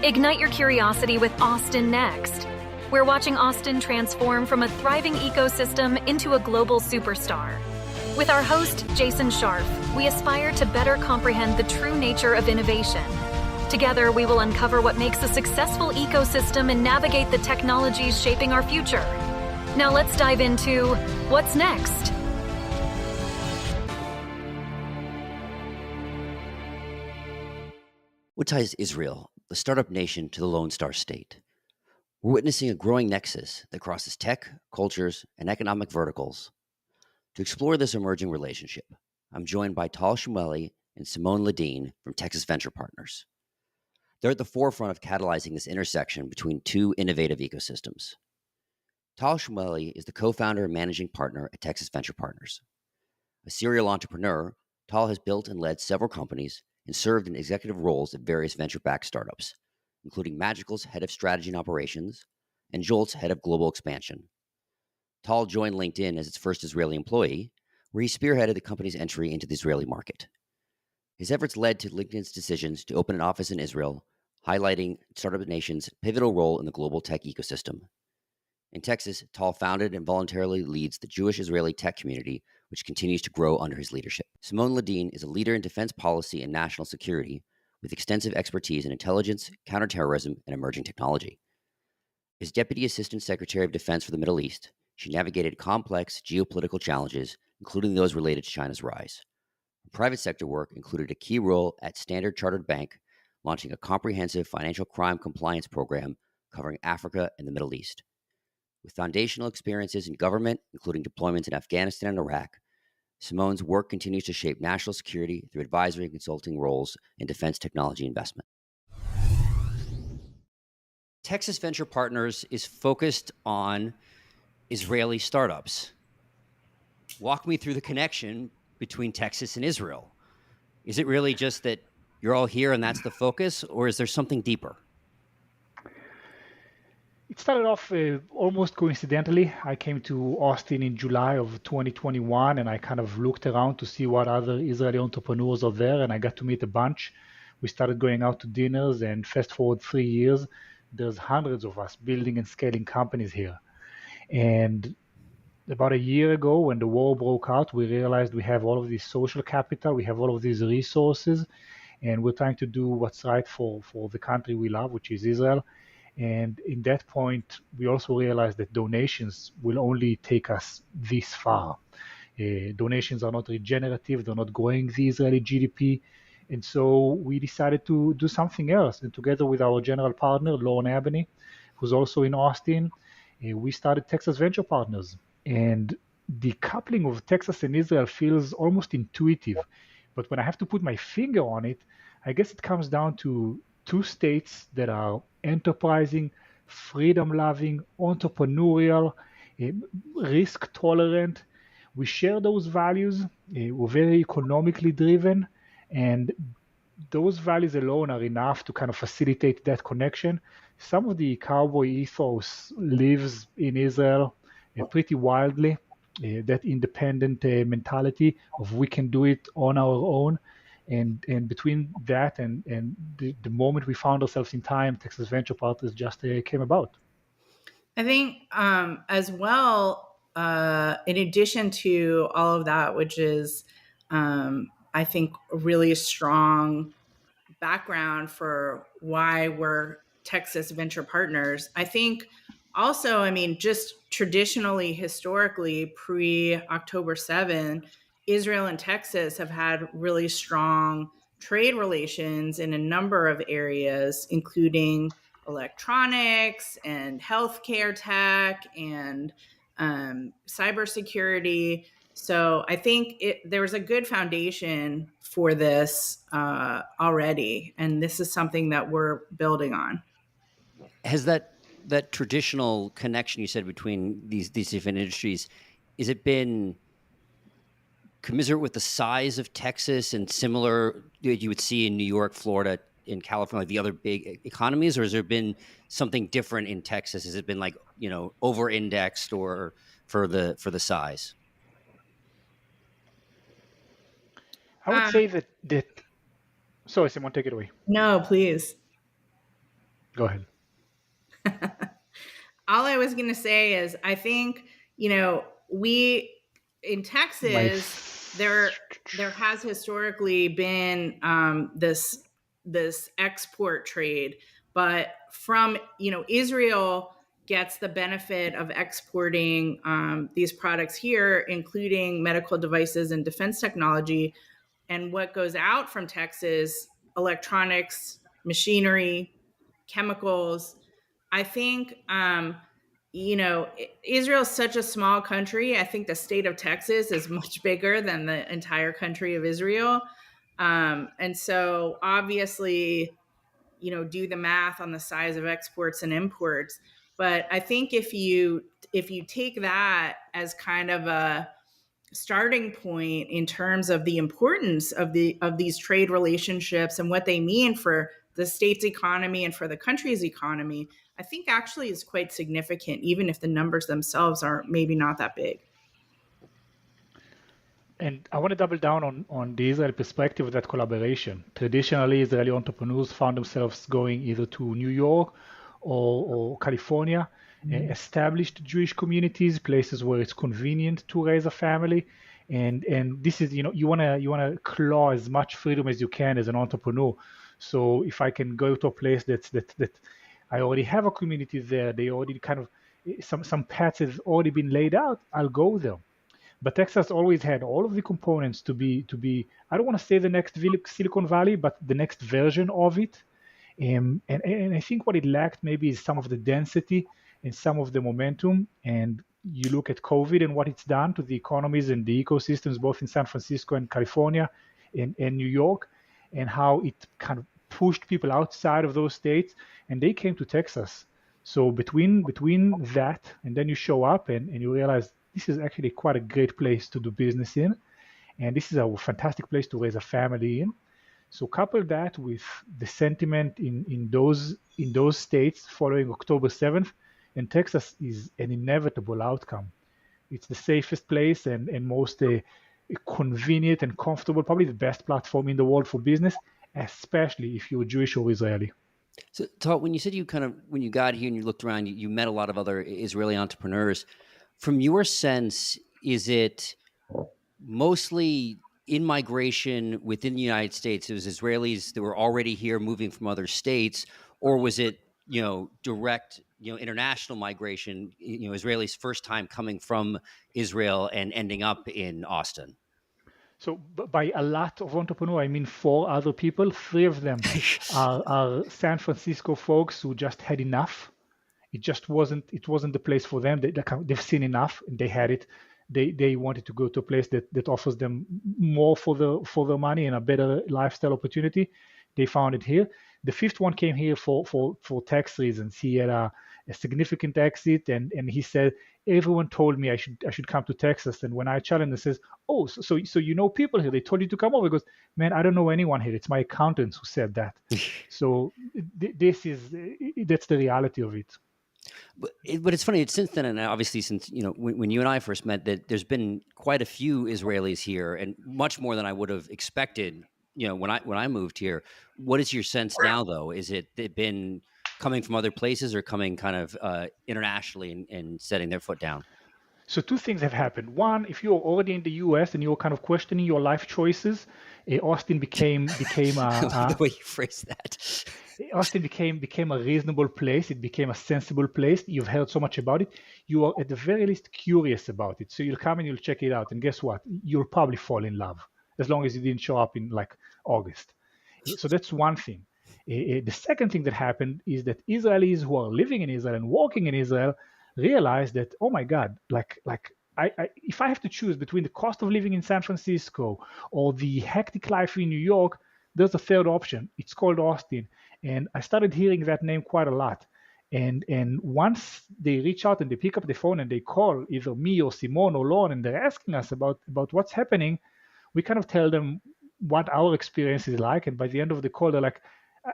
Ignite your curiosity with Austin Next. We're watching Austin transform from a thriving ecosystem into a global superstar. With our host, Jason Scharf, we aspire to better comprehend the true nature of innovation. Together, we will uncover what makes a successful ecosystem and navigate the technologies shaping our future. Now let's dive into what's next. What ties Israel, the startup nation, to the Lone Star State? We're witnessing a growing nexus that crosses tech, cultures, and economic verticals. To explore this emerging relationship, I'm joined by Tal Shmueli and Simone Ledeen from Texas Venture Partners. They're at the forefront of catalyzing this intersection between two innovative ecosystems. Tal Shmueli is the co-founder and managing partner at Texas Venture Partners. A serial entrepreneur, Tal has built and led several companies and served in executive roles at various venture-backed startups, including Magical's head of strategy and operations and Jolt's head of global expansion. Tal joined LinkedIn as its first Israeli employee, where he spearheaded the company's entry into the Israeli market. His efforts led to LinkedIn's decisions to open an office in Israel, highlighting Startup Nation's pivotal role in the global tech ecosystem. In Texas, Tal founded and voluntarily leads the Jewish-Israeli tech community, which continues to grow under his leadership. Simone Ledeen is a leader in defense policy and national security, with extensive expertise in intelligence, counterterrorism, and emerging technology. As Deputy Assistant Secretary of Defense for the Middle East, she navigated complex geopolitical challenges, including those related to China's rise. Her private sector work included a key role at Standard Chartered Bank, launching a comprehensive financial crime compliance program covering Africa and the Middle East. With foundational experiences in government, including deployments in Afghanistan and Iraq, Simone's work continues to shape national security through advisory and consulting roles in defense technology investment. Texas Venture Partners is focused on Israeli startups. Walk me through the connection between Texas and Israel. Is it really just that you're all here and that's the focus, or is there something deeper? It started off almost coincidentally. I came to Austin in July of 2021, and I kind of looked around to see what other Israeli entrepreneurs are there, and I got to meet a bunch. We started going out to dinners, and fast forward 3 years, there's hundreds of us building and scaling companies here. And about a year ago, when the war broke out, we realized we have all of this social capital, we have all of these resources, and we're trying to do what's right for the country we love, which is Israel. And in that point, we also realized that donations will only take us this far. Donations are not regenerative, they're not growing the Israeli GDP. And so we decided to do something else. And together with our general partner, Lauren Abney, who's also in Austin, we started Texas Venture Partners. And the coupling of Texas and Israel feels almost intuitive. But when I have to put my finger on it, I guess it comes down to two states that are enterprising, freedom-loving, entrepreneurial, risk-tolerant. We share those values. We're very economically driven, and those values alone are enough to kind of facilitate that connection. Some of the cowboy ethos lives in Israel pretty wildly, that independent mentality of we can do it on our own. And between that and the moment we found ourselves in time, Texas Venture Partners just came about. I think as well, in addition to all of that, which is, I think, a really strong background for why we're Texas Venture Partners, I think also, I mean, just traditionally, historically, pre-October 7, Israel and Texas have had really strong trade relations in a number of areas, including electronics and healthcare tech and cybersecurity. So I think there was a good foundation for this already, and this is something that we're building on. Has that traditional connection you said between these different industries, is it been commiserate with the size of Texas and similar you would see in New York, Florida, in California, like the other big economies, or has there been something different in Texas? Has it been like, over-indexed or for the size? I would say that. Sorry, Simone, take it away. No, please. Go ahead. All I was going to say is I think, we in My Texas, there has historically been this export trade, but from Israel gets the benefit of exporting these products here, including medical devices and defense technology. And what goes out from Texas, electronics, machinery, chemicals. I think, Israel is such a small country. I think the state of Texas is much bigger than the entire country of Israel. And so obviously, do the math on the size of exports and imports. But I think if you take that as kind of a starting point in terms of the importance of these trade relationships and what they mean for the state's economy and for the country's economy, I think actually is quite significant, even if the numbers themselves are maybe not that big. And I want to double down on the Israel perspective of that collaboration. Traditionally, Israeli entrepreneurs found themselves going either to New York or California, established Jewish communities, places where it's convenient to raise a family. And this is, you wanna claw as much freedom as you can as an entrepreneur. So if I can go to a place that I already have a community there, they already kind of some paths have already been laid out, I'll go there. But Texas always had all of the components to be I don't want to say the next Silicon Valley, but the next version of it. And I think what it lacked maybe is some of the density and some of the momentum. And you look at COVID and what it's done to the economies and the ecosystems, both in San Francisco and California and New York, and how it kind of pushed people outside of those states, and they came to Texas. So between that and then you show up and you realize this is actually quite a great place to do business in, and this is a fantastic place to raise a family in. So couple that with the sentiment in those states following October 7th, and Texas is an inevitable outcome. It's the safest place and most convenient and comfortable, probably the best platform in the world for business, especially if you're Jewish or Israeli. So, Tal, when you said when you got here and you looked around, you met a lot of other Israeli entrepreneurs. From your sense, is it mostly in migration within the United States? It was Israelis that were already here moving from other states, or was it, direct, international migration, Israelis first time coming from Israel and ending up in Austin? So by a lot of entrepreneurs, I mean 4 other people. 3 of them are San Francisco folks who just had enough. It wasn't the place for them. They've seen enough and they had it. They wanted to go to a place that offers them more for their money and a better lifestyle opportunity. They found it here. The 5th one came here for tax reasons. He had a significant exit, and he said everyone told me I should come to Texas. And when I challenged, he says, "Oh, so you know people here? They told you to come over." He goes, "Man, I don't know anyone here. It's my accountants who said that." So that's the reality of it. But it's funny. It's since then, and obviously since when you and I first met, that there's been quite a few Israelis here, and much more than I would have expected. When I moved here. What is your sense now, though? Is it been coming from other places or coming kind of internationally and setting their foot down? So 2 things have happened. One, if you're already in the U.S. and you're kind of questioning your life choices, Austin became the way you phrase that. Austin became a reasonable place. It became a sensible place. You've heard so much about it. You are at the very least curious about it. So you'll come and you'll check it out. And guess what? You'll probably fall in love as long as you didn't show up in like August. So that's one thing. The second thing that happened is that Israelis who are living in Israel and working in Israel realize that, oh my God, if I have to choose between the cost of living in San Francisco or the hectic life in New York, there's a third option. It's called Austin. And I started hearing that name quite a lot. And once they reach out and they pick up the phone and they call either me or Simone or Lon and they're asking us about what's happening, we kind of tell them what our experience is like. And by the end of the call, they're like,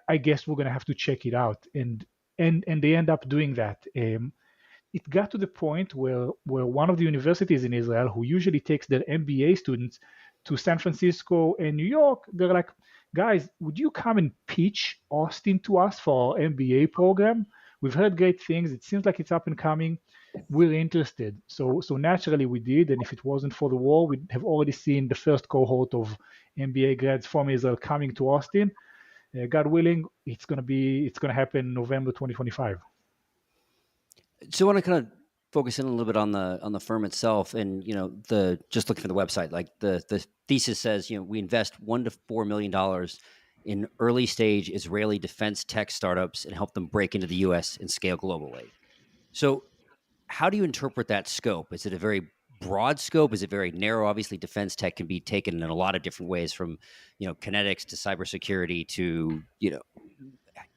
I guess we're going to have to check it out. And they end up doing that. It got to the point where one of the universities in Israel, who usually takes their MBA students to San Francisco and New York, they're like, guys, would you come and pitch Austin to us for our MBA program? We've heard great things. It seems like it's up and coming. We're interested. So naturally we did. And if it wasn't for the war, we'd have already seen the first cohort of MBA grads from Israel coming to Austin. God willing, it's gonna happen November 2025. So I want to kind of focus in a little bit on the firm itself, and the just looking for the website. Like the thesis says, we invest $1 to $4 million in early stage Israeli defense tech startups and help them break into the U.S. and scale globally. So, how do you interpret that scope? Is it a very broad scope? Is it very narrow? Obviously, defense tech can be taken in a lot of different ways, from kinetics to cybersecurity to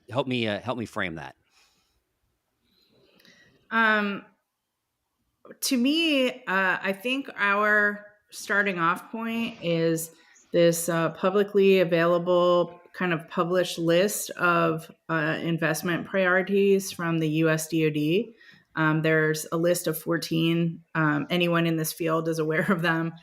help me frame that. To me, I think our starting off point is this publicly available kind of published list of investment priorities from the US DoD. There's a list of 14. Anyone in this field is aware of them.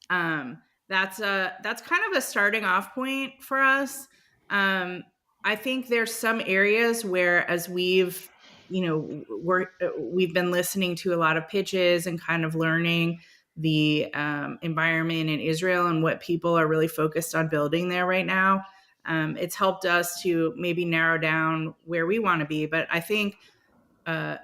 That's kind of a starting off point for us. I think there's some areas where, as we've been listening to a lot of pitches and kind of learning the environment in Israel and what people are really focused on building there right now. It's helped us to maybe narrow down where we want to be. But I think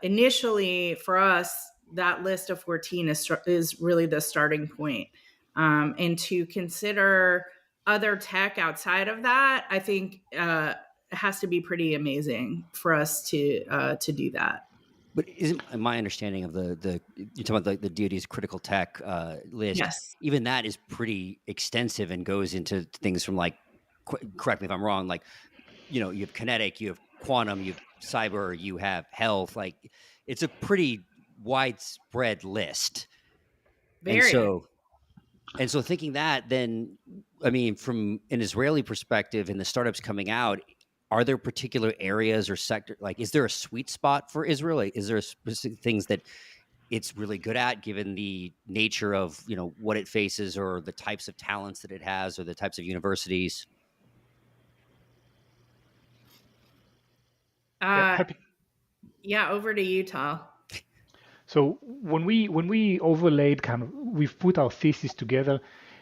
initially for us, that list of 14 is really the starting point. And to consider other tech outside of that, I think it has to be pretty amazing for us to do that. But isn't my understanding of the you're talking about the DoD's critical tech list? Yes. Even that is pretty extensive and goes into things from, like, correct me if I'm wrong, like, you have kinetic, you have quantum, you have cyber, you have health. Like, it's a pretty widespread list. Very. And so thinking that, then, I mean, from an Israeli perspective and the startups coming out, are there particular areas or sector, like, is there a sweet spot for Israel? Like, is there specific things that it's really good at, given the nature of, what it faces, or the types of talents that it has, or the types of universities? Yeah, over to you, Tal. So when we overlaid, we've put our thesis together.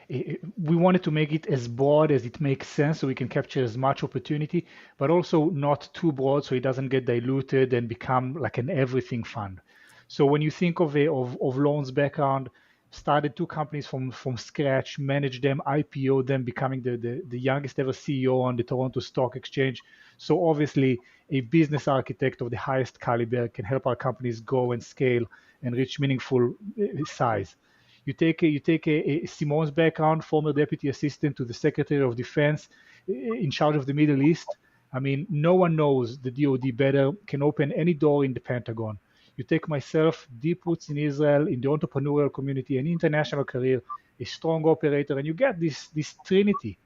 We wanted to make it as broad as it makes sense, so we can capture as much opportunity, but also not too broad, so it doesn't get diluted and become like an everything fund. So when you think of Lorne's background, started 2 companies from scratch, managed them, IPO them, becoming the youngest ever CEO on the Toronto Stock Exchange. So obviously, a business architect of the highest caliber can help our companies grow and scale and reach meaningful size. You take a Simon's background, former deputy assistant to the Secretary of Defense, in charge of the Middle East. I mean, no one knows the DoD better, can open any door in the Pentagon. You take myself, deep roots in Israel, in the entrepreneurial community, an international career, a strong operator, and you get this trinity.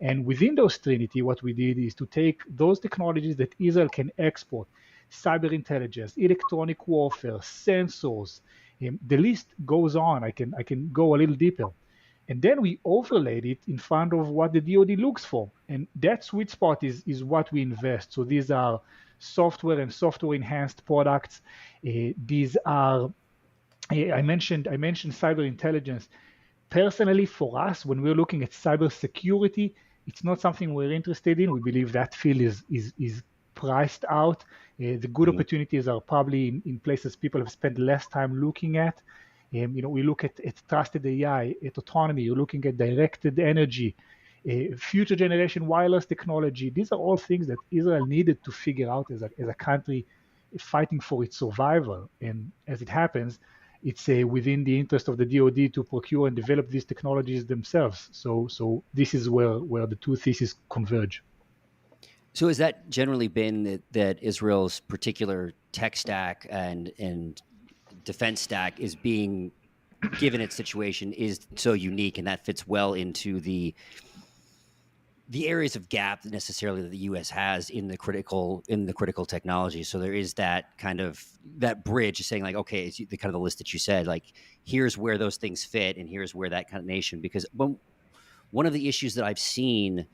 And within those trinity, what we did is to take those technologies that Israel can export, cyber intelligence, electronic warfare, sensors. The list goes on. I can go a little deeper. And then we overlaid it in front of what the DoD looks for. And that sweet spot is what we invest. So these are software and software enhanced products. These are, I mentioned cyber intelligence. Personally, for us, when we're looking at cybersecurity, it's not something we're interested in. We believe that field is priced out. The good opportunities are probably in places people have spent less time looking at. We look at trusted AI, at autonomy. You're looking at directed energy, future generation wireless technology. These are all things that Israel needed to figure out as a country fighting for its survival. And as it happens, it's within the interest of the DoD to procure and develop these technologies themselves. So this is where the 2 theses converge. So has that generally been that Israel's particular tech stack and defense stack is being, given its situation, is so unique, and that fits well into the areas of gap necessarily that the U.S. has in the critical technology? So there is that kind of that bridge, saying, like, okay, it's the kind of the list that you said, like, here's where those things fit, and here's where that kind of nation. Because one of the issues that I've seen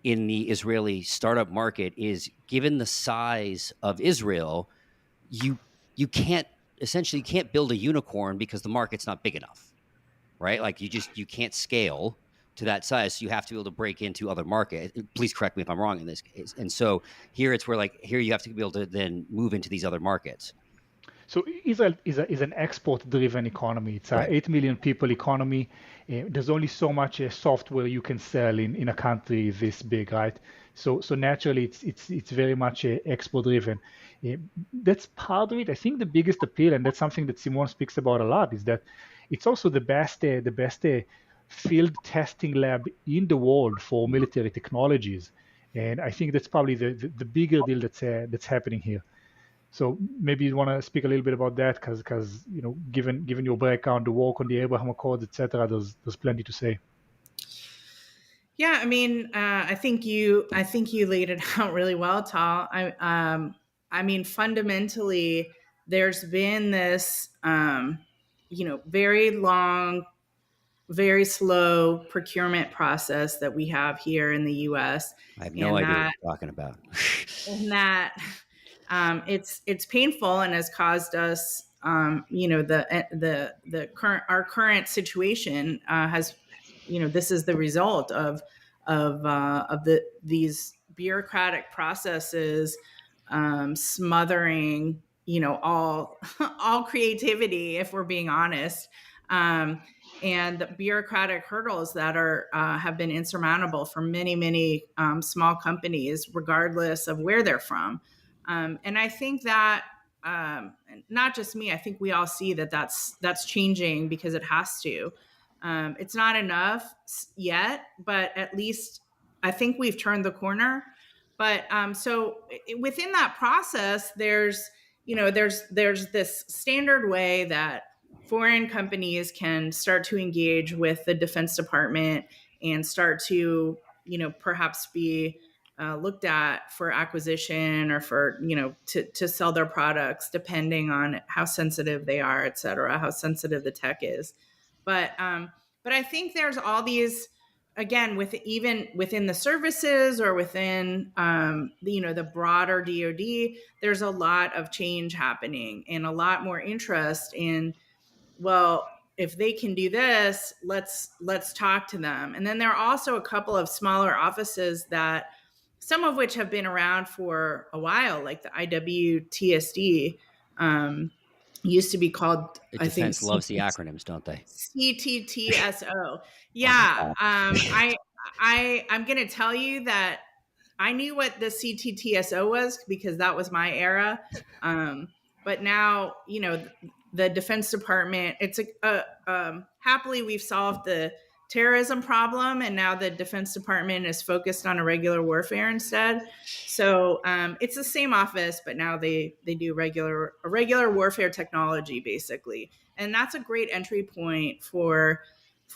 in the Israeli startup market is, given the size of Israel, you can't build a unicorn because the market's not big enough, right? Like you can't scale to that size. So you have to be able to break into other markets. Please correct me if I'm wrong in this case. And so here it's where here you have to be able to then move into these other markets. So Israel is an export-driven economy. It's a 8 million people economy. There's only so much software you can sell in a country this big, right? So naturally, it's very much export-driven. That's part of it. I think the biggest appeal, and that's something that Simon speaks about a lot, is that it's also the best field testing lab in the world for military technologies. And I think that's probably the bigger deal that's happening here. So maybe you want to speak a little bit about that, because given your background, the work on the Abraham Accords, etc., there's plenty to say. Yeah, I mean, I think you laid it out really well, Tal. I mean, fundamentally, there's been this, very long, very slow procurement process that we have here in the U.S. I have no idea what you're talking about. And that it's painful and has caused us, the current situation has, this is the result of these bureaucratic processes smothering, all creativity, if we're being honest. And the bureaucratic hurdles that have been insurmountable for many small companies, regardless of where they're from. And I think that not just me, I think we all see that that's changing, because it has to. It's not enough yet, but at least I think we've turned the corner. But so within that process, there's this standard way that foreign companies can start to engage with the Defense Department and start to, perhaps be looked at for acquisition or for, to sell their products, depending on how sensitive they are, et cetera, how sensitive the tech is. But I think there's all these, again, even within the services or within, the broader DoD, there's a lot of change happening and a lot more interest in, well, if they can do this, let's talk to them. And then there are also a couple of smaller offices that, some of which have been around for a while, like the IWTSD, used to be called, Defense loves the acronyms, don't they? CTTSO. Yeah. I'm going to tell you that I knew what the CTTSO was, because that was my era. But now, the Defense Department, it's happily we've solved the terrorism problem, and now the Defense Department is focused on irregular warfare instead. So it's the same office, but now they do irregular warfare technology, basically. And that's a great entry point for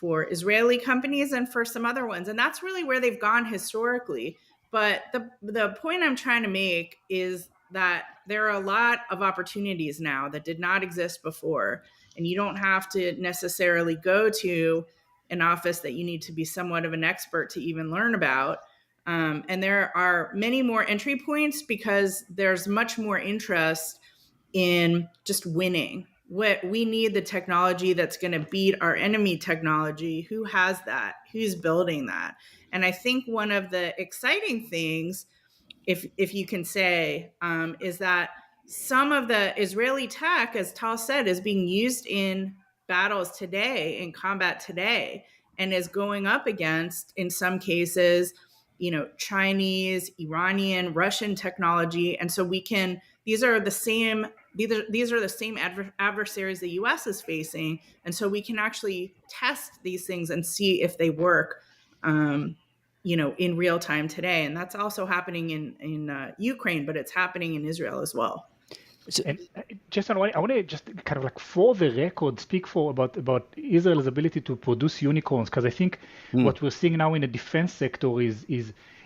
Israeli companies and for some other ones. And that's really where they've gone historically. But the point I'm trying to make is that there are a lot of opportunities now that did not exist before. And you don't have to necessarily go to an office that you need to be somewhat of an expert to even learn about. And there are many more entry points, because there's much more interest in just winning. We need the technology that's going to beat our enemy technology. Who has that? Who's building that? And I think one of the exciting things, if you can say, is that some of the Israeli tech, as Tal said, is being used in battles today, in combat today, and is going up against, in some cases, Chinese, Iranian, Russian technology. And so these are the same adversaries the US is facing. And so we can actually test these things and see if they work, in real time today. And that's also happening in Ukraine, but it's happening in Israel as well. And Jason, I want to just kind of, like, for the record, speak about Israel's ability to produce unicorns, because I think what we're seeing now in the defense sector is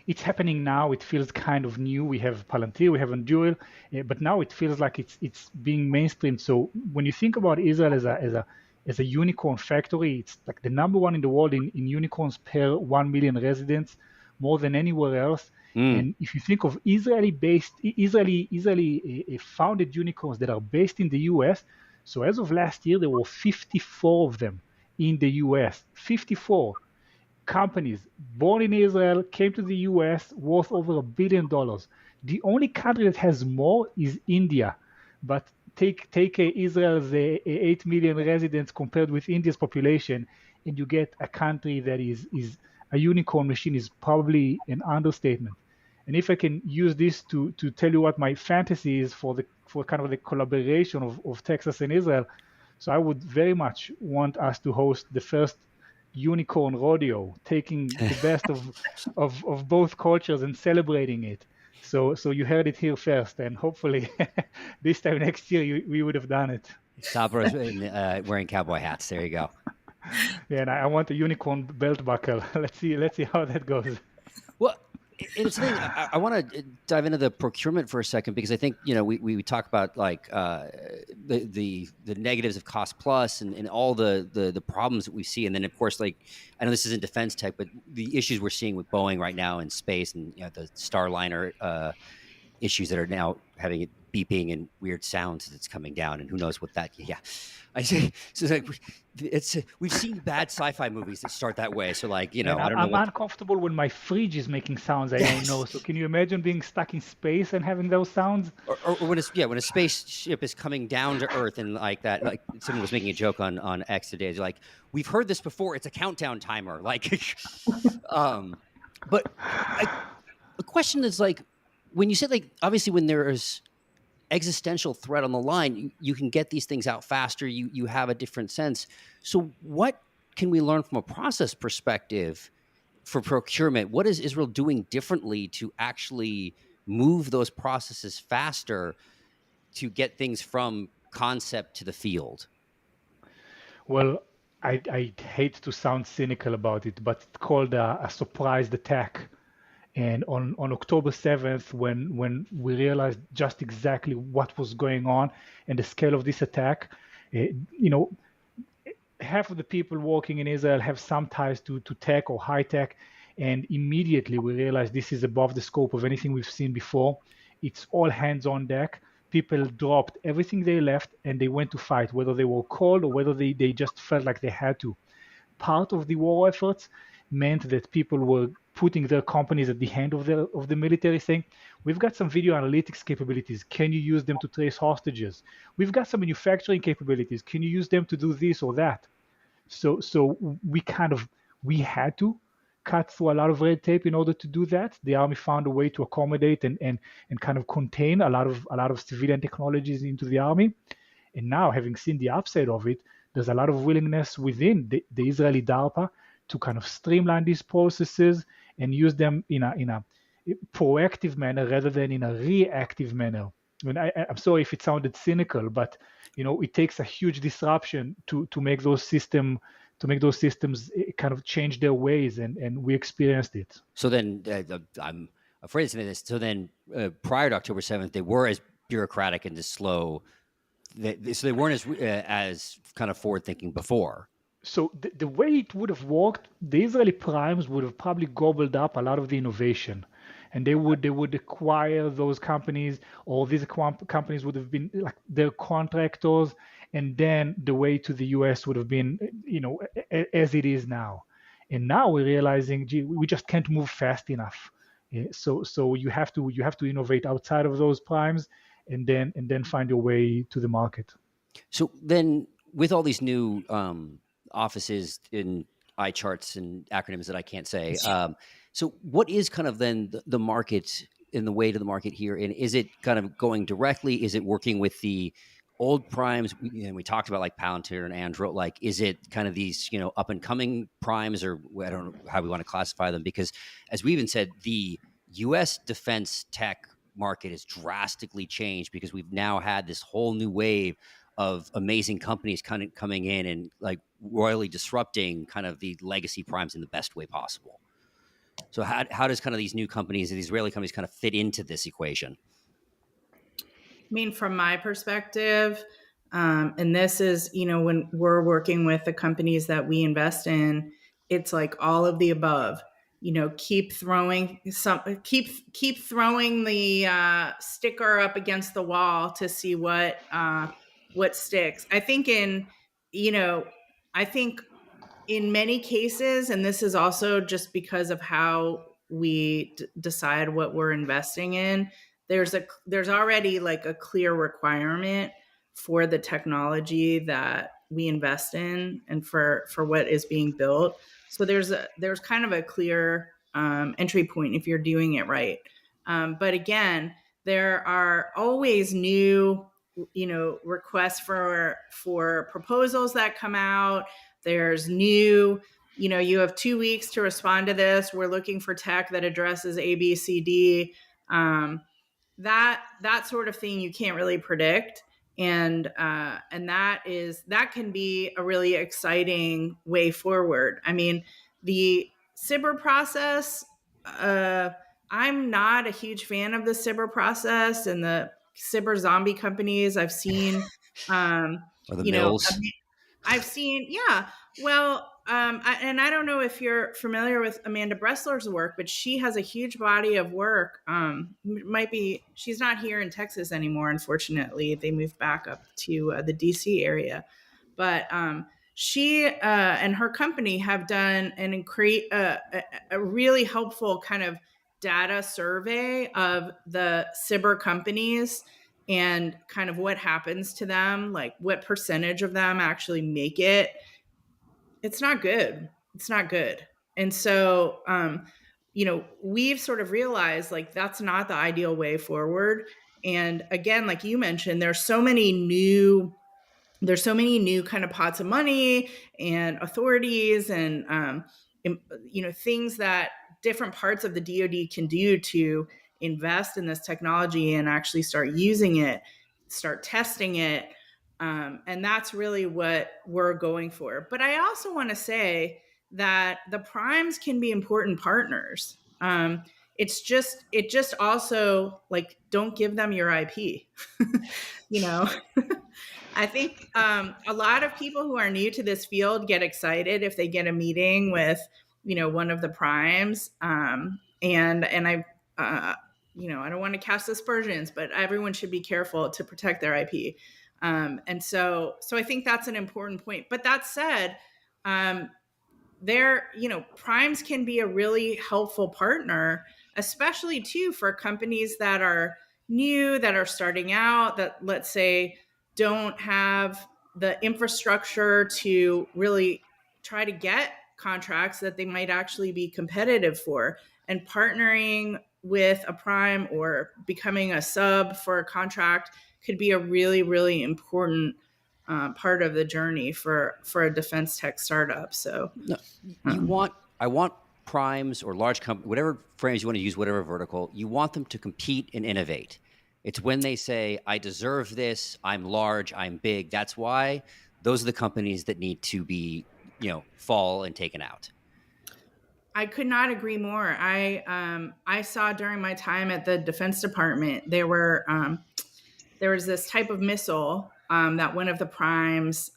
it's happening now. It feels kind of new. We have Palantir, we have Anduril, but now it feels like it's being mainstream. So when you think about Israel as a unicorn factory, it's like the number one in the world in unicorns per 1 million residents. more than anywhere else. Mm. And if you think of Israeli founded unicorns that are based in the US, so as of last year, there were 54 of them in the US. 54 companies born in Israel came to the US worth over $1 billion. The only country that has more is India. But take Israel's 8 million residents compared with India's population, and you get a country that is a unicorn machine is probably an understatement. And if I can use this to tell you what my fantasy is for kind of the collaboration of Texas and Israel, so I would very much want us to host the first unicorn rodeo, taking the best of both cultures and celebrating it. So you heard it here first, and hopefully this time next year we would have done it. Stop us wearing cowboy hats. There you go. Yeah, and I want a unicorn belt buckle. Let's see how that goes. Well, it's the thing. I want to dive into the procurement for a second, because I think, we talk about like the negatives of cost plus and all the problems that we see, and then of course, like, I know this isn't defense tech, but the issues we're seeing with Boeing right now in space, and the Starliner issues that are now having it beeping and weird sounds that's coming down, and who knows what that. Yeah, I say so. It's we've seen bad sci-fi movies that start that way. So like, I don't know. I'm uncomfortable when my fridge is making sounds I don't know. So can you imagine being stuck in space and having those sounds? Or when a spaceship is coming down to Earth and like that. Like someone was making a joke on X today. They're like, we've heard this before. It's a countdown timer. Like, but the question is like, when you said, like, obviously when there is existential threat on the line, you can get these things out faster. You have a different sense. So what can we learn from a process perspective for procurement? What is Israel doing differently to actually move those processes faster to get things from concept to the field? Well, I hate to sound cynical about it, but it's called a surprise attack. And on October 7th, when we realized just exactly what was going on and the scale of this attack, half of the people working in Israel have some ties to tech or high tech. And immediately we realized this is above the scope of anything we've seen before. It's all hands on deck. People dropped everything they left and they went to fight, whether they were called or whether they just felt like they had to. Part of the war efforts meant that people were putting their companies at the hand of the military, saying, we've got some video analytics capabilities. Can you use them to trace hostages? We've got some manufacturing capabilities. Can you use them to do this or that? So we had to cut through a lot of red tape in order to do that. The army found a way to accommodate and kind of contain a lot of civilian technologies into the army. And now, having seen the upside of it, there's a lot of willingness within the Israeli DARPA to kind of streamline these processes and use them in a proactive manner rather than in a reactive manner. I mean, I'm sorry if it sounded cynical, but it takes a huge disruption to make those systems kind of change their ways, and we experienced it. So then I'm afraid to say this. So then prior to October 7th, they were as bureaucratic and as slow. So they weren't as kind of forward thinking before. So the way it would have worked, the Israeli primes would have probably gobbled up a lot of the innovation, and they would acquire those companies, or these companies would have been like their contractors, and then the way to the US would have been, as it is now. And now we're realizing, gee, we just can't move fast enough. So you have to innovate outside of those primes, and then find your way to the market. So then, with all these new offices in eye charts and acronyms that I can't say, so what is kind of then the market in the way to the market here? And is it kind of going directly? Is it working with the old primes? We talked about like Palantir and Andro. Like, is it kind of these up and coming primes, or I don't know how we want to classify them? Because as we even said, the U.S. defense tech market has drastically changed because we've now had this whole new wave of amazing companies kind of coming in and like royally disrupting kind of the legacy primes in the best way possible. So how does kind of these new companies, these Israeli companies, kind of fit into this equation? I mean, from my perspective, and this is, when we're working with the companies that we invest in, it's like all of the above. keep throwing the sticker up against the wall to see what sticks. I think in many cases, and this is also just because of how we decide what we're investing in, there's already like a clear requirement for the technology that we invest in and for what is being built. So there's kind of a clear entry point if you're doing it right. But again, there are always new requests for proposals that come out. There's new, you have 2 weeks to respond to this. We're looking for tech that addresses A, B, C, D. That sort of thing you can't really predict. And that can be a really exciting way forward. I mean, the SBIR process, I'm not a huge fan of the SBIR process and the SBIR zombie companies. I've seen, Or the mills. I've seen, yeah. Well, I don't know if you're familiar with Amanda Bressler's work, but she has a huge body of work. She's not here in Texas anymore, unfortunately. They moved back up to the DC area. But she and her company have done a really helpful kind of data survey of the SBIR companies and kind of what happens to them, like what percentage of them actually make it. It's not good. And so, we've sort of realized like that's not the ideal way forward. And again, like you mentioned, there's so many new kind of pots of money and authorities and things that different parts of the DoD can do to invest in this technology and actually start using it, start testing it. And that's really what we're going for. But I also want to say that the primes can be important partners. It just also like, don't give them your IP. I think a lot of people who are new to this field get excited if they get a meeting with, one of the primes. And I don't want to cast aspersions, but everyone should be careful to protect their IP. And so I think that's an important point. But that said, primes can be a really helpful partner, especially too for companies that are new, that are starting out, that let's say don't have the infrastructure to really try to get contracts that they might actually be competitive for. And partnering with a prime or becoming a sub for a contract could be a really, really important part of the journey for a defense tech startup. So I want primes or large companies, whatever frames you want to use, whatever vertical, you want them to compete and innovate. It's when they say, I deserve this, I'm large, I'm big. That's why those are the companies that need to be, fall and taken out. I could not agree more. I saw during my time at the Defense Department, there was this type of missile that one of the primes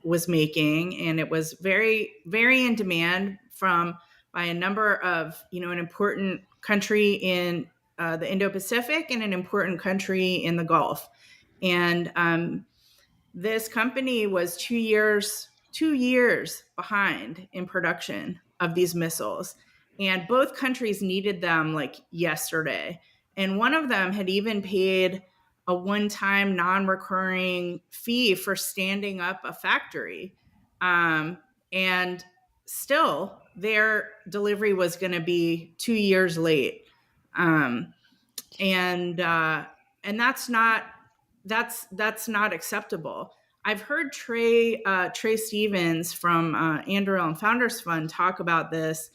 was making, and it was very, very in demand by a number of, an important country in the Indo-Pacific and an important country in the Gulf. And this company was 2 years behind in production of these missiles. And both countries needed them like yesterday. And one of them had even paid a one-time non-recurring fee for standing up a factory. And still their delivery was going to be 2 years late. And that's not acceptable. I've heard Trey Stevens from Anduril and Founders Fund talk about this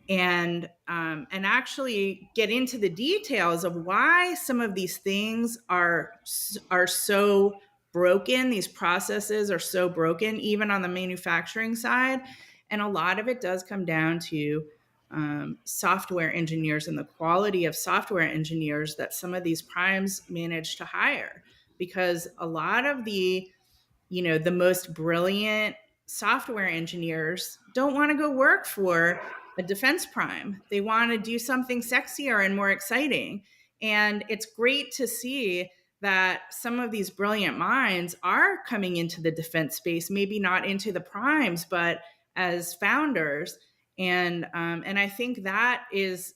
and actually get into the details of why some of these things are so broken. These processes are so broken, even on the manufacturing side. And a lot of it does come down to software engineers and the quality of software engineers that some of these primes manage to hire, because a lot of the most brilliant software engineers don't want to go work for a defense prime. They want to do something sexier and more exciting. And it's great to see that some of these brilliant minds are coming into the defense space, maybe not into the primes, but as founders. And I think that is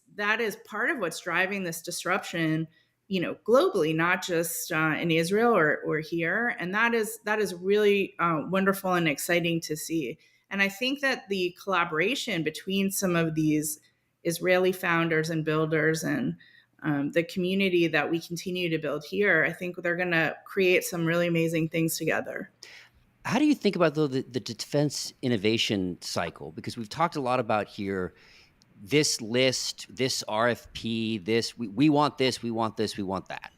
part of what's driving this disruption, globally, not just in Israel or here. And that is really wonderful and exciting to see. And I think that the collaboration between some of these Israeli founders and builders and the community that we continue to build here, I think they're going to create some really amazing things together. How do you think about, though, the defense innovation cycle? Because we've talked a lot about here, this list, this RFP, we want this, we want this, we want that.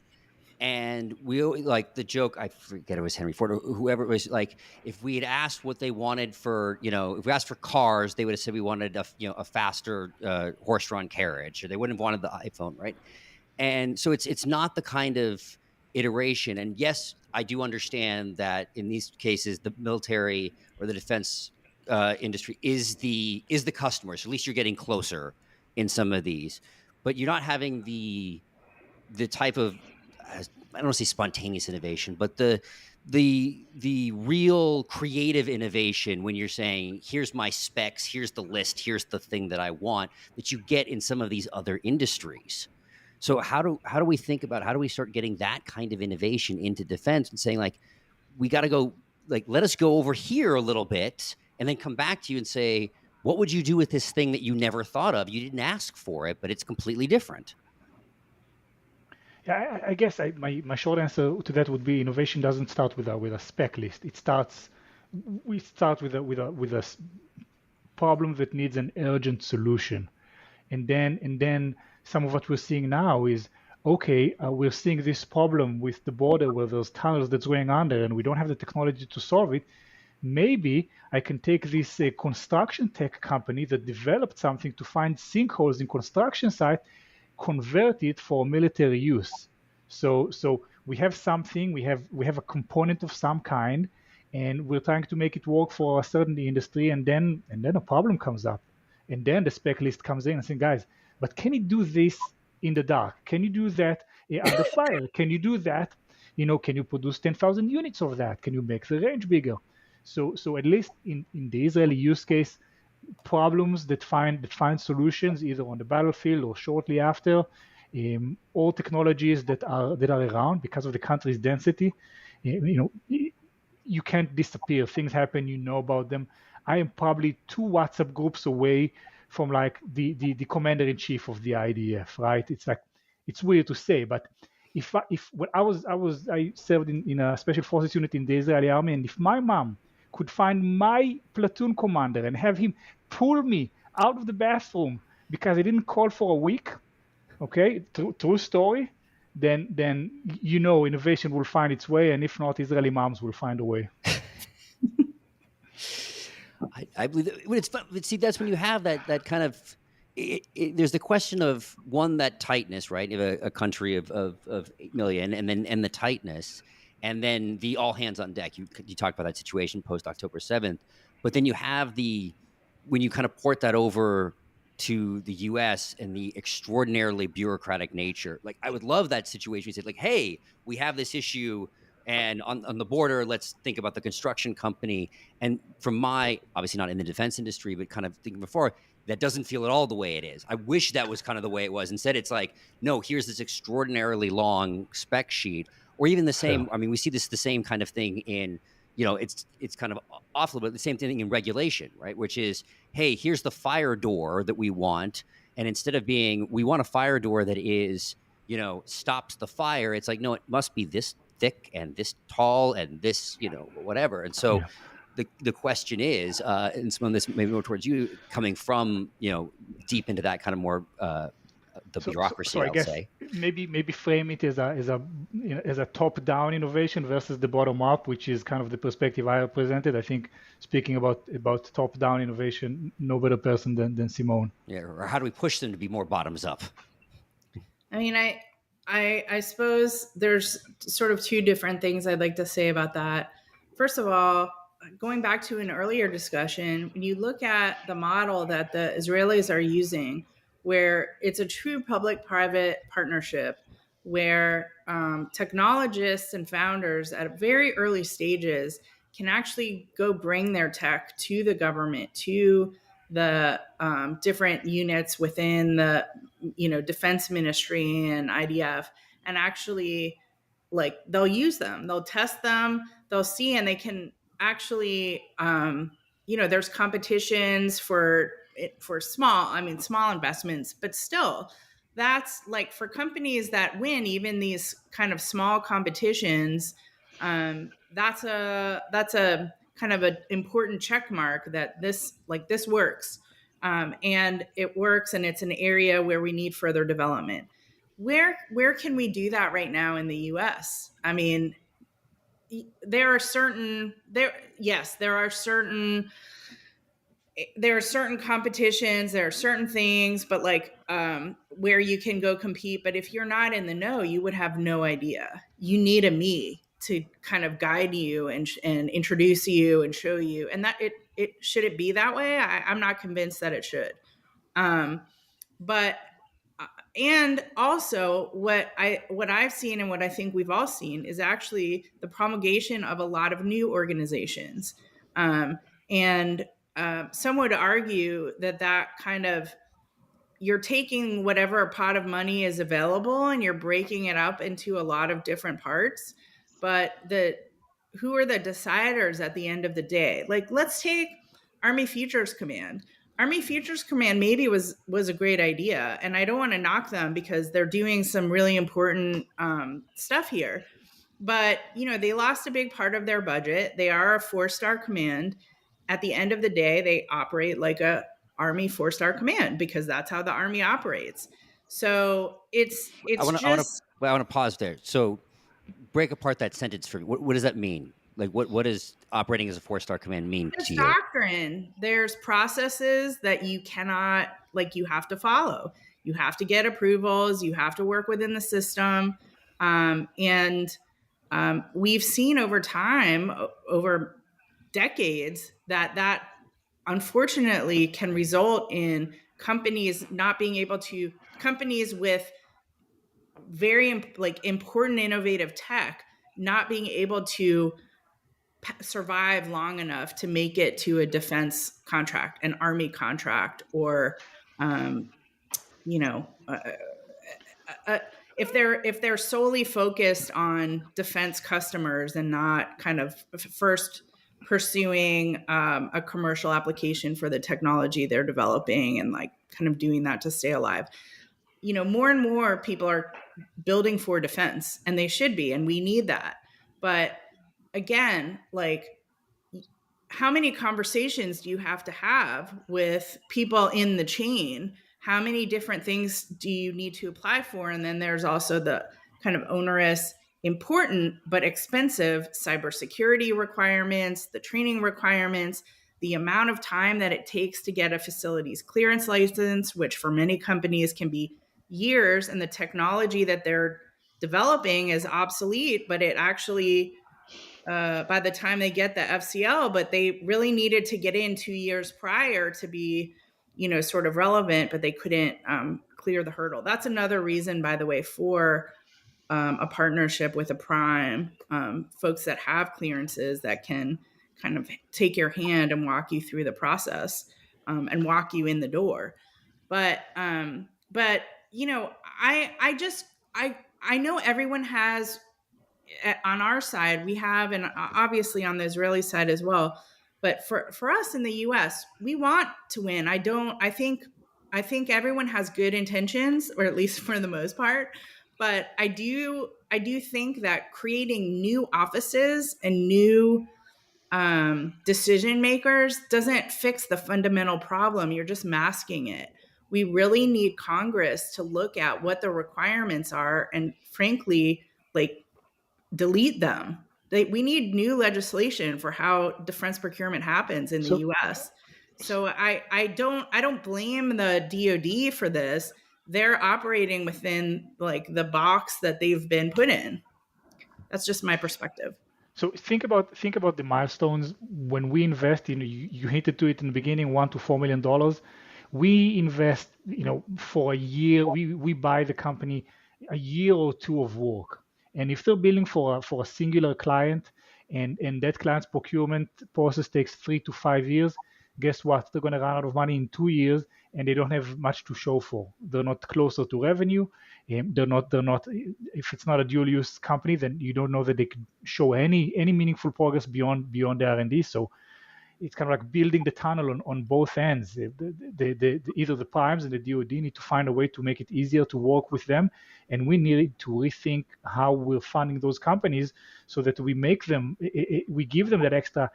And we like the joke, I forget it was Henry Ford or whoever it was, like, if we had asked what they wanted for, if we asked for cars, they would have said we wanted a faster horse-drawn carriage, or they wouldn't have wanted the iPhone, right? And so it's not the kind of iteration. And yes, I do understand that in these cases, the military or the defense industry is the customer. So at least you're getting closer in some of these, but you're not having the type of, I don't want to say spontaneous innovation, but the real creative innovation when you're saying, here's my specs, here's the list, here's the thing that I want, that you get in some of these other industries. So how do we think about, how do we start getting that kind of innovation into defense and saying, like, we got to go, like, let us go over here a little bit and then come back to you and say, what would you do with this thing that you never thought of? You didn't ask for it, but it's completely different. Yeah, I guess my short answer to that would be innovation doesn't start with a spec list. We start with a problem that needs an urgent solution, and then some of what we're seeing now is, okay, we're seeing this problem with the border where there's tunnels that's going under, and we don't have the technology to solve it. Maybe I can take this construction tech company that developed something to find sinkholes in construction site, convert it for military use. So we have something, we have a component of some kind, and we're trying to make it work for a certain industry, and then a problem comes up, and then the spec list comes in and saying, guys, but can you do this in the dark? Can you do that under fire? Can you do that? Can you produce 10,000 units of that? Can you make the range bigger? So at least in the Israeli use case, problems that find solutions either on the battlefield or shortly after, all technologies that are around because of the country's density. You can't disappear. Things happen, you know about them. I am probably 2 WhatsApp groups away from like the commander-in-chief of the IDF, right? It's like, it's weird to say, but if when I served in a special forces unit in the Israeli army, and if my mom could find my platoon commander and have him pull me out of the bathroom because I didn't call for a week, okay, true story, then innovation will find its way, and if not, Israeli moms will find a way. I believe that, when it's fun. See, that's when you have that kind of. There's the question of, one, that tightness, right? A country of 8 million, and the tightness, and then the all hands on deck. You talked about that situation post October 7th, but then you have when you kind of port that over to the U.S. and the extraordinarily bureaucratic nature. Like, I would love that situation. You said, like, hey, we have this issue, and on the border, let's think about the construction company. And from my, obviously not in the defense industry, but kind of thinking before, that doesn't feel at all the way it is. I wish that was kind of the way it was. Instead, it's like, no, here's this extraordinarily long spec sheet, or even the same. I mean, we see the same kind of thing in, it's kind of off a little bit, the same thing in regulation, right? Which is, hey, here's the fire door that we want. And instead of being, we want a fire door that is, stops the fire, it's like, no, it must be this thick and this tall and this, whatever. And so the question is, and some of this maybe more towards you, coming from, deep into that kind of more the bureaucracy, so I guess say. Maybe frame it as a top-down innovation versus the bottom-up, which is kind of the perspective I represented. I think, speaking about top-down innovation, no better person than Simone. Yeah, or how do we push them to be more bottoms-up? I mean, I suppose there's sort of 2 different things I'd like to say about that. First of all, going back to an earlier discussion, when you look at the model that the Israelis are using, where it's a true public-private partnership, where technologists and founders at very early stages can actually go bring their tech to the government, to the different units within the defense ministry and IDF, and actually like they'll use them, they'll test them, they'll see, and they can actually there's competitions for small investments, but still that's like for companies that win even these kind of small competitions, that's a kind of an important check mark that this works, and it works, and it's an area where we need further development. Where can we do that right now in the US? I mean, there are certain competitions, there are certain things, but where you can go compete. But if you're not in the know, you would have no idea. You need a me to kind of guide you and introduce you and show you. And that it should it be that way? I'm not convinced that it should. But and also what I've seen and what I think we've all seen is actually the promulgation of a lot of new organizations. And some would argue that kind of, you're taking whatever pot of money is available and you're breaking it up into a lot of different parts. But who are the deciders at the end of the day? Like, let's take Army Futures Command. Army Futures Command maybe was a great idea, and I don't want to knock them because they're doing some really important stuff here. But they lost a big part of their budget. They are a 4-star command. At the end of the day, they operate like a Army 4-star command because that's how the Army operates. So I want to pause there. So break apart that sentence for me. What does that mean? Like, what does operating as a 4-star command mean to you? Doctrine. There's processes that you cannot, you have to follow. You have to get approvals. You have to work within the system. And we've seen over time, over decades, that unfortunately can result in companies with very important innovative tech not being able to survive long enough to make it to a defense contract, an Army contract, or if they're solely focused on defense customers and not kind of first pursuing a commercial application for the technology they're developing and kind of doing that to stay alive. More and more people are building for defense, and they should be, and we need that. But again, how many conversations do you have to have with people in the chain? How many different things do you need to apply for? And then there's also the kind of onerous, important, but expensive cybersecurity requirements, the training requirements, the amount of time that it takes to get a facilities clearance license, which for many companies can be years, and the technology that they're developing is obsolete, but it actually, by the time they get the FCL, but they really needed to get in 2 years prior to be, sort of relevant, but they couldn't clear the hurdle. That's another reason, by the way, for a partnership with a prime, folks that have clearances that can kind of take your hand and walk you through the process, and walk you in the door. But I know everyone has, on our side, we have, and obviously on the Israeli side as well. But for us in the US, we want to win. I think everyone has good intentions, or at least for the most part. But I do think that creating new offices and new decision makers doesn't fix the fundamental problem. You're just masking it. We really need Congress to look at what the requirements are and, frankly, delete them. We need new legislation for how defense procurement happens in the U.S. So I don't blame the DoD for this. They're operating within the box that they've been put in. That's just my perspective. So think about the milestones. When we invest, you hinted to it in the beginning, $1 to $4 million. We invest, for a year. We buy the company a year or two of work, and if they're building for a singular client, and that client's procurement process takes 3 to 5 years, guess what? They're going to run out of money in 2 years, and they don't have much to show for. They're not closer to revenue. They're not. If it's not a dual use company, then you don't know that they could show any meaningful progress beyond the R&D. So it's kind of like building the tunnel on both ends. Either the primes and the DoD need to find a way to make it easier to work with them, and we need to rethink how we're funding those companies so that we give them that extra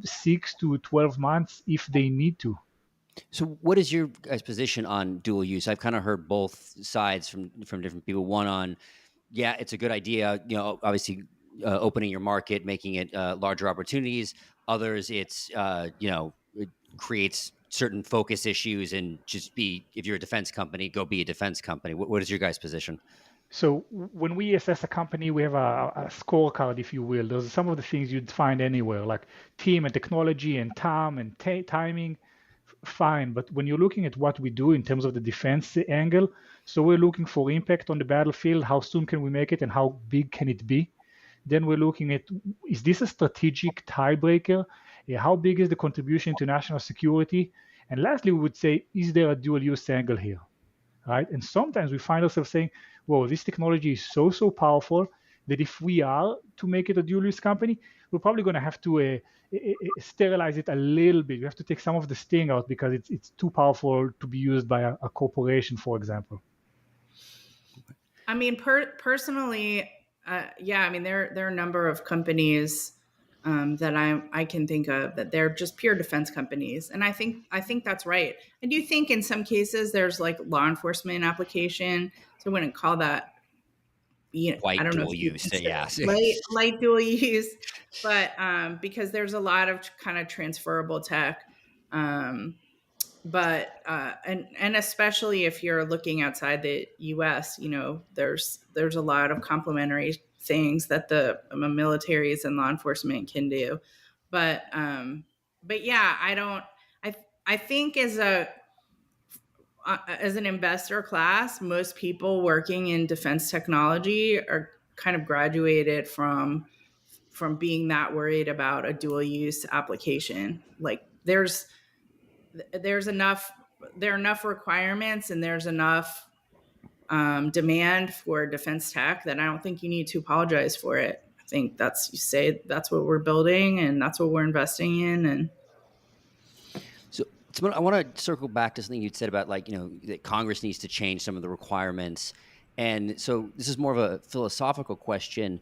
6 to 12 months if they need to. So, what is your guys' position on dual use? I've kind of heard both sides from different people. One on, yeah, it's a good idea. Obviously, opening your market, making it larger opportunities. Others, it's it creates certain focus issues, and if you're a defense company, go be a defense company. What is your guys' position? So when we assess a company, we have a scorecard, if you will. Those are some of the things you'd find anywhere, like team and technology and time and timing. Fine, but when you're looking at what we do in terms of the defense angle, so we're looking for impact on the battlefield. How soon can we make it, and how big can it be? Then we're looking at, is this a strategic tiebreaker? How big is the contribution to national security? And lastly, we would say, is there a dual use angle here? Right? And sometimes we find ourselves saying, whoa, this technology is so powerful that if we are to make it a dual use company, we're probably going to have to sterilize it a little bit. We have to take some of the sting out because it's too powerful to be used by a corporation, for example. I mean, personally, yeah. I mean, there are a number of companies that I can think of that they're just pure defense companies, and I think that's right. I do think in some cases there's like law enforcement application, so I wouldn't call that. Light I don't know dual if you use, light dual use, but because there's a lot of kind of transferable tech, but and especially if you're looking outside the U.S., there's a lot of complementary things that the militaries and law enforcement can do, but yeah, I think as an investor class, most people working in defense technology are kind of graduated from being that worried about a dual use application. Like there are enough requirements, and there's enough demand for defense tech that I don't think you need to apologize for it. I think that's what we're building, and that's what we're investing in. And so I want to circle back to something you'd said about that Congress needs to change some of the requirements. And so this is more of a philosophical question.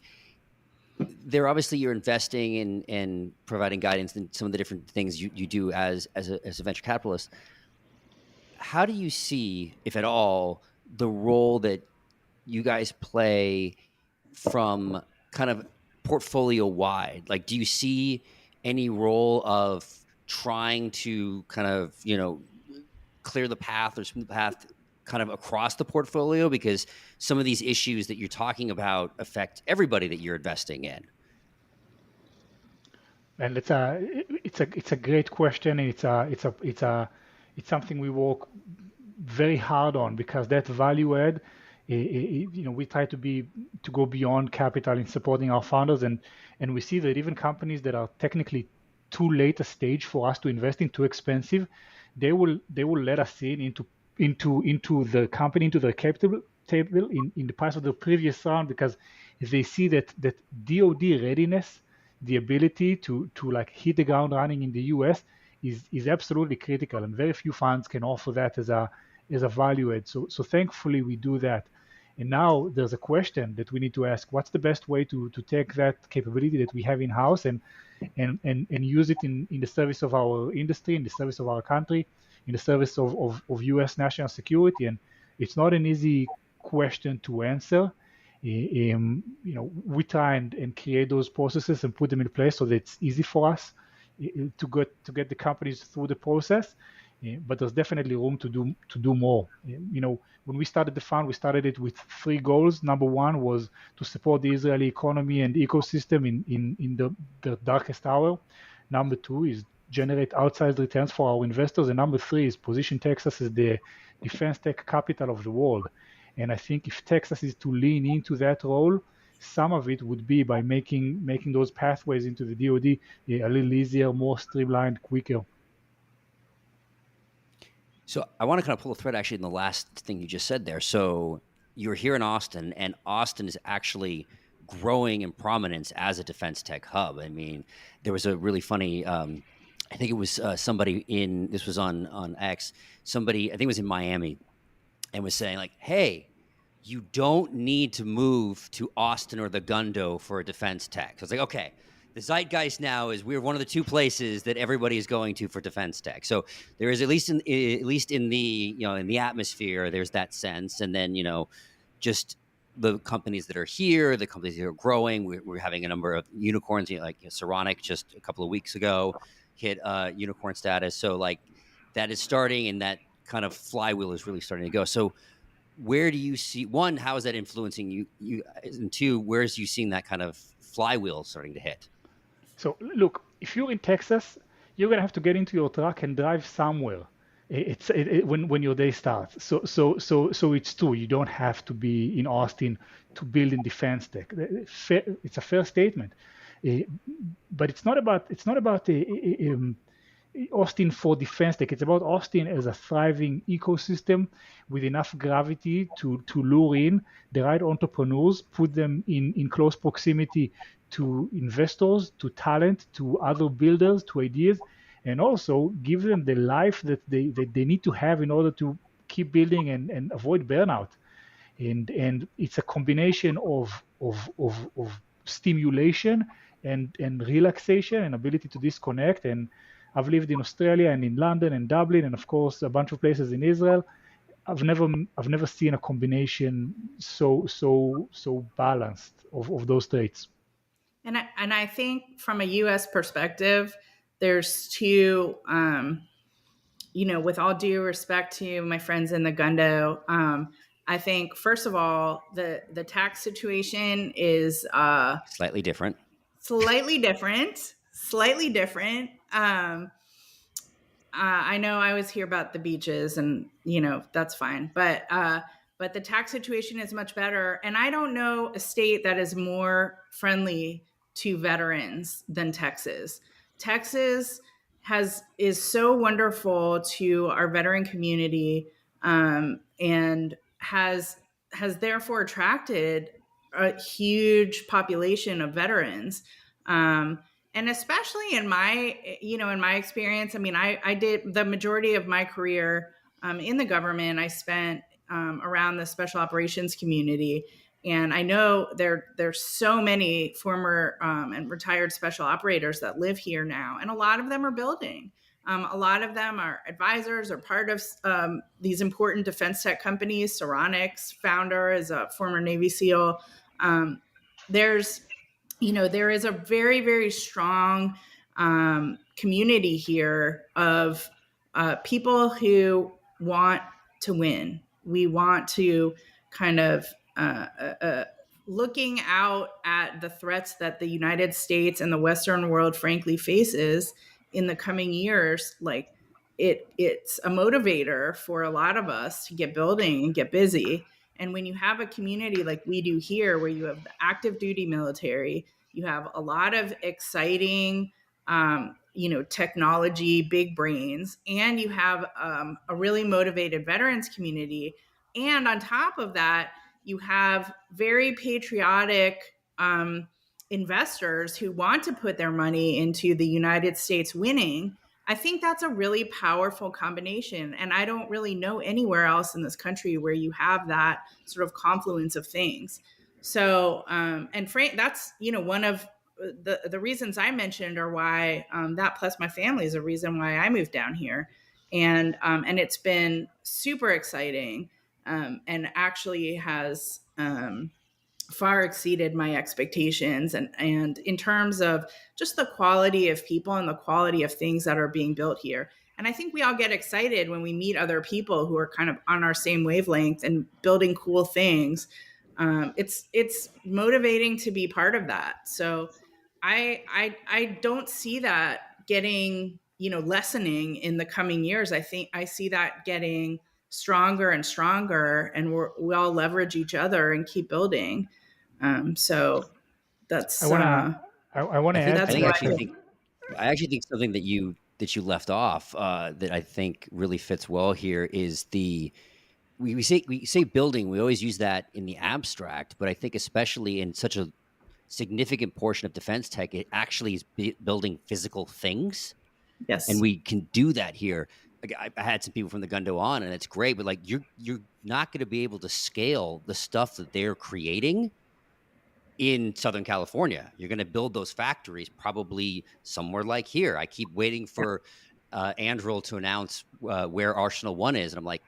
There, obviously, you're investing in and providing guidance in some of the different things you do as a venture capitalist. How do you see, if at all, the role that you guys play from kind of portfolio wide? Like, do you see any role of trying to kind of clear the path or smooth the path kind of across the portfolio, because some of these issues that you're talking about affect everybody that you're investing in? And it's a great question, and it's something we work very hard on, because that value add, we try to go beyond capital in supporting our founders, and we see that even companies that are technically too late a stage for us to invest in, too expensive, they will let us into the company, into the capital table in the price of the previous round, because they see that DoD readiness, the ability to like hit the ground running in the US is absolutely critical, and very few funds can offer that as a value add. So thankfully we do that. And now there's a question that we need to ask: what's the best way to take that capability that we have in house and use it in the service of our industry, in the service of our country, in the service of US national security? And it's not an easy question to answer. We try and create those processes and put them in place so that it's easy for us to get the companies through the process. but there's definitely room to do more. When we started the fund, we started it with three goals. Number one was to support the Israeli economy and ecosystem in the darkest hour. Number two is generate outsized returns for our investors, and number three is position Texas as the defense tech capital of the world. And I think if Texas is to lean into that role, some of it would be by making those pathways into the DoD a little easier, more streamlined, quicker. So I want to kind of pull a thread actually in the last thing you just said there. So you're here in Austin, and Austin is actually growing in prominence as a defense tech hub. I mean, there was a really funny, I think it was somebody this was on X, somebody, I think it was in Miami, and was saying like, hey, you don't need to move to Austin or the Gundo for a defense tech. So it's like, okay, the zeitgeist now is we're one of the two places that everybody is going to for defense tech. So there is at least in the in the atmosphere, there's that sense, and then just the companies that are here, the companies that are growing. We're having a number of unicorns, like Saronic just a couple of weeks ago hit unicorn status. So like that is starting, and that kind of flywheel is really starting to go. So where do you see, one, how is that influencing you, and two, where's you seeing that kind of flywheel starting to hit? So look, if you're in Texas, you're gonna have to get into your truck and drive somewhere. When your day starts. So it's true. You don't have to be in Austin to build in defense tech. It's a fair statement, but it's not about Austin for defense tech. It's about Austin as a thriving ecosystem with enough gravity to lure in the right entrepreneurs, put them in close proximity to investors, to talent, to other builders, to ideas, and also give them the life that they need to have in order to keep building and avoid burnout. And it's a combination of stimulation and relaxation and ability to disconnect. And I've lived in Australia and in London and Dublin and of course a bunch of places in Israel. I've never seen a combination so balanced of those traits. And I think from a U.S. perspective, there's two. With all due respect to my friends in the Gundo, I think first of all the tax situation is slightly different. I know I always hear about the beaches, and that's fine, but the tax situation is much better. And I don't know a state that is more friendly to veterans than Texas. Texas is so wonderful to our veteran community, and has therefore attracted a huge population of veterans. And especially in my experience, I mean, I did the majority of my career in the government. I spent around the special operations community. And I know there's so many former and retired special operators that live here now. And a lot of them are building. A lot of them are advisors or part of these important defense tech companies. Saronic's founder is a former Navy SEAL. There is a very, very strong community here of people who want to win. We want to kind of looking out at the threats that the United States and the Western world frankly faces in the coming years. Like it's a motivator for a lot of us to get building and get busy. And when you have a community like we do here, where you have the active duty military, you have a lot of exciting, technology, big brains, and you have a really motivated veterans community. And on top of that, you have very patriotic investors who want to put their money into the United States winning. I think that's a really powerful combination. And I don't really know anywhere else in this country where you have that sort of confluence of things. So, and Frank, that's, one of the reasons I mentioned are why that plus my family is a reason why I moved down here. And it's been super exciting and actually has far exceeded my expectations. And in terms of just the quality of people and the quality of things that are being built here. And I think we all get excited when we meet other people who are kind of on our same wavelength and building cool things. It's motivating to be part of that. So I don't see that getting, lessening in the coming years. I think I see that getting stronger and stronger, and we all leverage each other and keep building. So I that's wanna I wanna I think add I that's to think what that. I actually think. think I actually think something that you left off that I think really fits well here is we say building. We always use that in the abstract, but I think especially in such a significant portion of defense tech, it actually is building physical things, and Yes. we can do that here. Like, I had some people from the Gundo on, and it's great, but like you're not going to be able to scale the stuff that they're creating in Southern California. You're going to build those factories probably somewhere like here. I keep waiting for Andril to announce where Arsenal One is, and I'm like,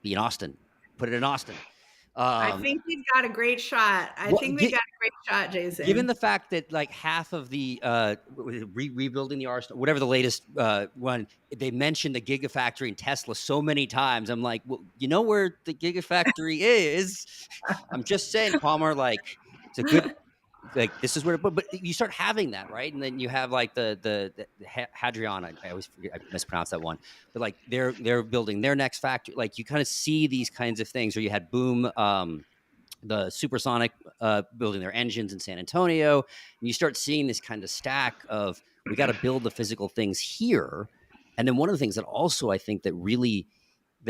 be in Austin, put it in Austin. I Um, think we've got a great shot. I what, think we got a great shot, Given Jason. the fact that like half of the rebuilding the Arsenal, whatever the latest one, they mentioned the Gigafactory and Tesla so many times. I'm like, well, you know where the Gigafactory is? I'm just saying, Palmer. Like, it's a good. Like, this is where, but you start having that, right? And then you have like the Hadrian. I always forget, I mispronounce that one, but like they're building their next factory. Like, you kind of see these kinds of things. Or you had Boom. The supersonic building their engines in San Antonio, and you start seeing this kind of stack of we got to build the physical things here. And then one of the things that also I think that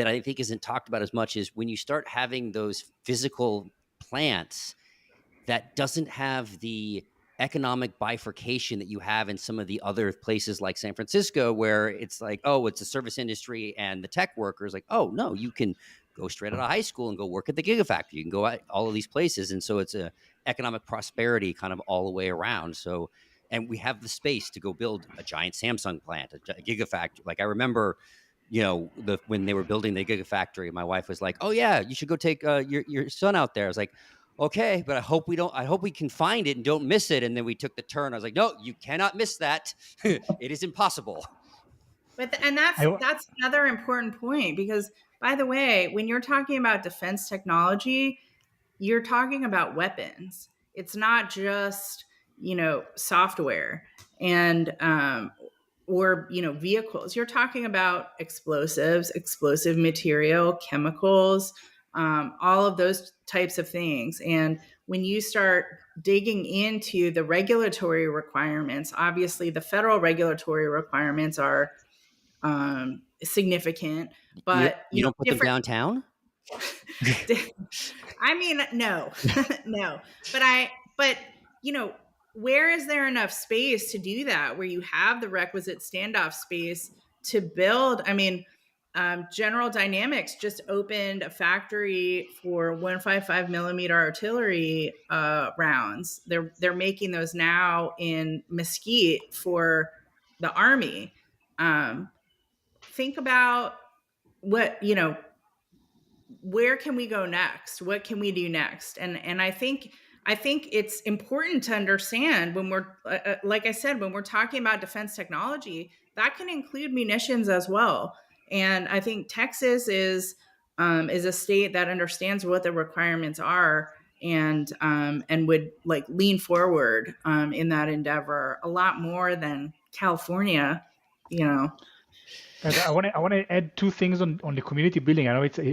I think isn't talked about as much is when you start having those physical plants that doesn't have the economic bifurcation that you have in some of the other places like San Francisco, where it's like, oh, it's a service industry and the tech workers, like, oh no, you can go straight out of high school and go work at the Gigafactory. You can go at all of these places. And so it's a economic prosperity kind of all the way around. So, and we have the space to go build a giant Samsung plant, a Gigafactory. Like, I remember, when they were building the Gigafactory, my wife was like, oh yeah, you should go take your son out there. I was like, okay, but I hope we can find it and don't miss it. And then we took the turn. I was like, no, you cannot miss that. It is impossible. And that's I, that's another important point, because, by the way, when you're talking about defense technology, you're talking about weapons. It's not just, software and or vehicles. You're talking about explosives, explosive material, chemicals, all of those types of things. And when you start digging into the regulatory requirements, obviously the federal regulatory requirements are significant, You but you don't put them different. downtown? I mean, no, no, but where is there enough space to do that? Where you have the requisite standoff space to build? I mean, General Dynamics just opened a factory for 155 millimeter artillery rounds. They're making those now in Mesquite for the Army. Think about what where can we go next? What can we do next? And I think it's important to understand when we're like I said, when we're talking about defense technology, that can include munitions as well. And I think Texas is a state that understands what the requirements are, and would like lean forward in that endeavor a lot more than California. You know, Guys, I want to add two things on the community building. I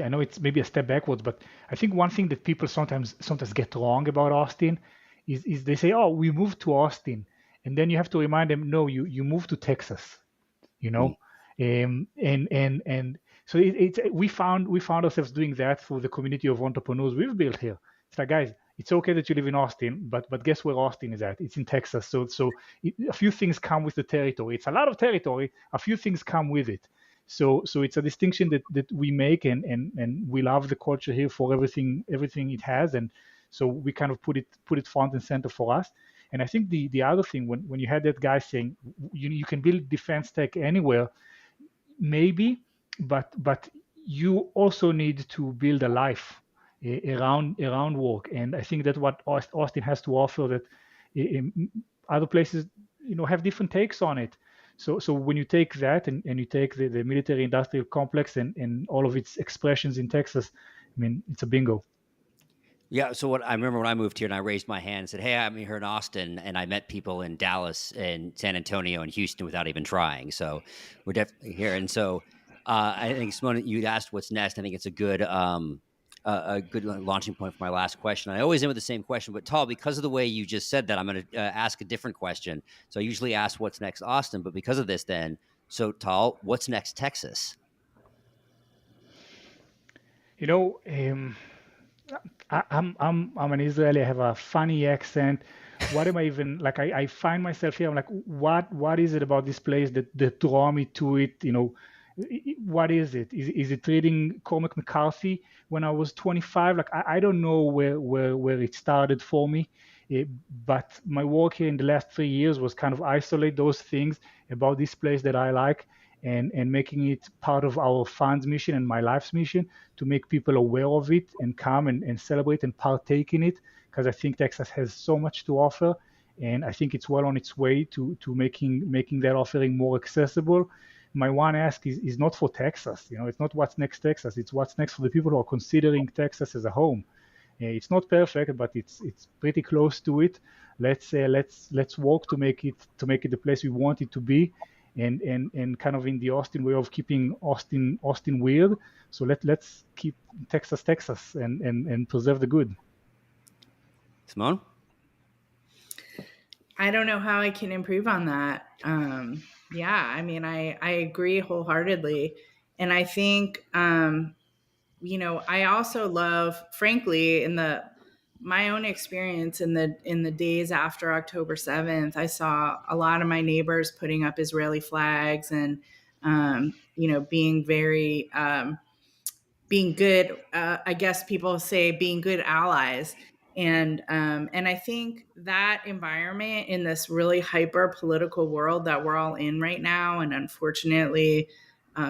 know it's maybe a step backwards, but I think one thing that people sometimes get wrong about Austin is they say, oh, we moved to Austin, and then you have to remind them, no, you moved to Texas, you know. And so it's we found ourselves doing that through the community of entrepreneurs we've built here. It's like, guys, it's okay that you live in Austin, but guess where Austin is at? It's in Texas. So a few things come with the territory. It's a lot of territory. A few things come with it. So it's a distinction that we make, and we love the culture here for everything it has, and so we kind of put it front and center for us. And I think the other thing, when you had that guy saying you can build defense tech anywhere, maybe, but you also need to build a life around work, and I think that's what Austin has to offer that other places have different takes on it. So when you take that and you take the military industrial complex and all of its expressions in Texas, I mean, it's a bingo. Yeah. So what I remember when I moved here and I raised my hand and said, "Hey, I'm here in Austin," and I met people in Dallas and San Antonio and Houston without even trying. So we're definitely here. And so I think Simone, you'd asked what's next. I think it's a good launching point for my last question. I always end with the same question, but Tal, because of the way you just said that, I'm going to ask a different question. So I usually ask what's next Austin, but because of this, then so Tal, what's next Texas? You know, I'm an Israeli. I have a funny accent. What am I even like? I find myself here. I'm like, what is it about this place that draw me to it? You know, what is it? Is it reading Cormac McCarthy when I was 25? Like I don't know where it started for me. But my work here in the last 3 years was kind of isolate those things about this place that I like and making it part of our fund's mission and my life's mission to make people aware of it and come and celebrate and partake in it, because I think Texas has so much to offer, and I think it's well on its way to making that offering more accessible. My one ask is not for Texas, you know, it's not what's next Texas, it's what's next for the people who are considering Texas as a home. It's not perfect, but it's pretty close to it. Let's work to make it the place we want it to be, and kind of in the Austin way of keeping Austin weird. So let's keep Texas and preserve the good. Simone? I don't know how I can improve on that. Yeah, I mean, I agree wholeheartedly. And I think, you know, I also love, frankly, in my own experience in the days after October 7th, I saw a lot of my neighbors putting up Israeli flags and, you know, being very, being good, I guess people say being good allies. And I think that environment in this really hyper political world that we're all in right now, and unfortunately,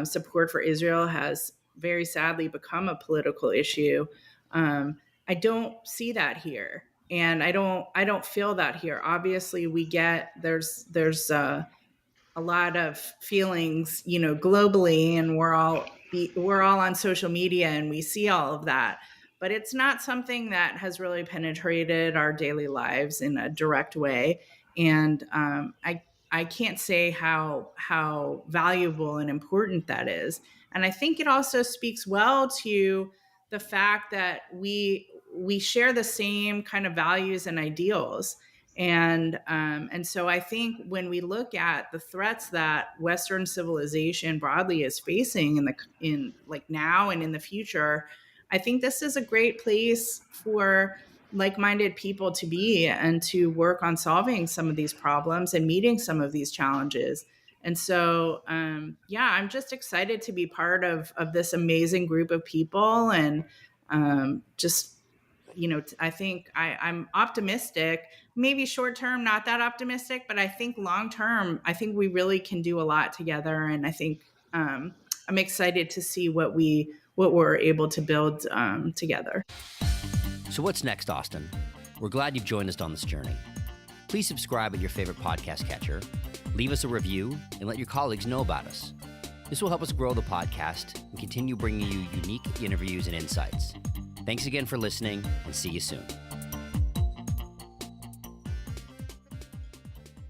support for Israel has very sadly become a political issue. I don't see that here, and I don't feel that here. Obviously, there's a lot of feelings, you know, globally, and we're all on social media and we see all of that. But it's not something that has really penetrated our daily lives in a direct way. And I can't say how valuable and important that is. And I think it also speaks well to the fact that we share the same kind of values and ideals. And so I think when we look at the threats that Western civilization broadly is facing in like now and in the future, I think this is a great place for like-minded people to be and to work on solving some of these problems and meeting some of these challenges. And so, yeah, I'm just excited to be part of this amazing group of people, and just, you know, I think I'm optimistic. Maybe short term, not that optimistic, but I think long term, I think we really can do a lot together. And I think I'm excited to see what we're able to build together. So what's next, Austin? We're glad you've joined us on this journey. Please subscribe at your favorite podcast catcher, leave us a review, and let your colleagues know about us. This will help us grow the podcast and continue bringing you unique interviews and insights. Thanks again for listening, and see you soon.